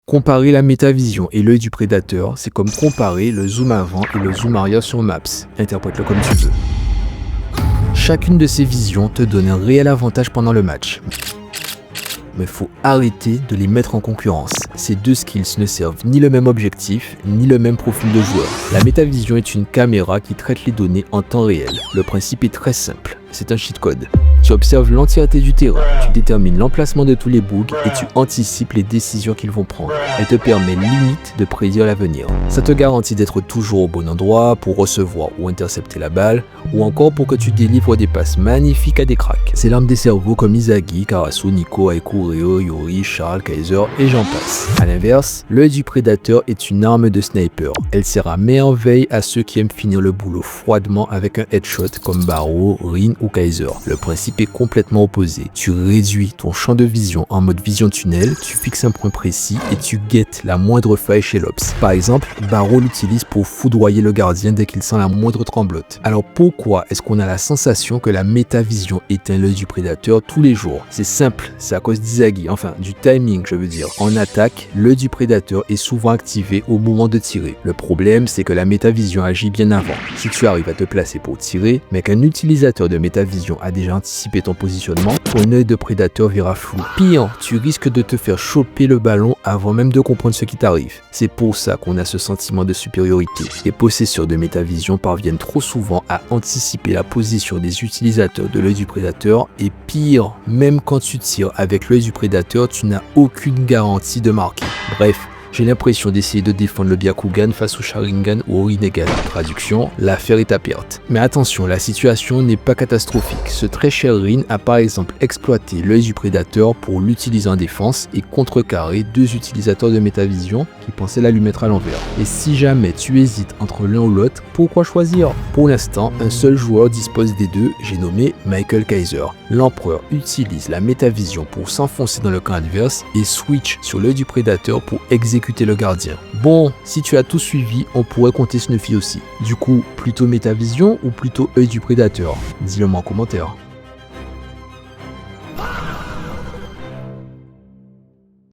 Comparer la métavision et l'œil du prédateur, c'est comme comparer le zoom avant et le zoom arrière sur Maps. Interprète-le comme tu veux. Chacune de ces visions te donne un réel avantage pendant le match. Mais faut arrêter de les mettre en concurrence. Ces deux skills ne servent ni le même objectif, ni le même profil de joueur. La métavision est une caméra qui traite les données en temps réel. Le principe est très simple, c'est un cheat code. Tu observes l'entièreté du terrain, tu détermines l'emplacement de tous les bugs et tu anticipes les décisions qu'ils vont prendre. Elle te permet limite de prédire l'avenir. Ça te garantit d'être toujours au bon endroit pour recevoir ou intercepter la balle, ou encore pour que tu délivres des passes magnifiques à des cracks. C'est l'arme des cerveaux comme Izagi, Karasu, Nico, Aiku, Ryo, Yuri, Charles, Kaiser et j'en passe. A l'inverse, l'œil du prédateur est une arme de sniper. Elle sert à merveille à ceux qui aiment finir le boulot froidement avec un headshot comme Barrow, Rin ou Kaiser. Le principe est complètement opposé. Tu réduis ton champ de vision en mode vision tunnel, tu fixes un point précis et tu guettes la moindre faille chez l'Ops. Par exemple, Barrow l'utilise pour foudroyer le gardien dès qu'il sent la moindre tremblote. Alors pourquoi est-ce qu'on a la sensation que la métavision éteint l'œil du prédateur tous les jours? C'est simple, c'est à cause d'Izagi, enfin du timing je veux dire. En attaque, l'œil du prédateur est souvent activé au moment de tirer. Le problème c'est que la métavision agit bien avant. Si tu arrives à te placer pour tirer, mais qu'un utilisateur de métavision a déjà anticipé ton positionnement, ton œil de prédateur verra flou. Pire, tu risques de te faire choper le ballon avant même de comprendre ce qui t'arrive. C'est pour ça qu'on a ce sentiment de supériorité. Les possesseurs de métavision parviennent trop souvent à anticiper la position des utilisateurs de l'œil du prédateur et pire, même quand tu tires avec l'œil du prédateur, tu n'as aucune garantie de marquer. Bref, j'ai l'impression d'essayer de défendre le Byakugan face au Sharingan ou au Rinnegan. Traduction, l'affaire est à perte. Mais attention, la situation n'est pas catastrophique. Ce très cher Rin a par exemple exploité l'œil du prédateur pour l'utiliser en défense et contrecarrer deux utilisateurs de métavision qui pensaient la lui mettre à l'envers. Et si jamais tu hésites entre l'un ou l'autre, pourquoi choisir? Pour l'instant, un seul joueur dispose des deux, j'ai nommé Michael Kaiser. L'empereur utilise la métavision pour s'enfoncer dans le camp adverse et switch sur l'œil du prédateur pour exécuter le gardien. Bon, si tu as tout suivi, on pourrait compter Snuffy aussi. Du coup, plutôt métavision ou plutôt œil du prédateur? Dis-le moi en commentaire.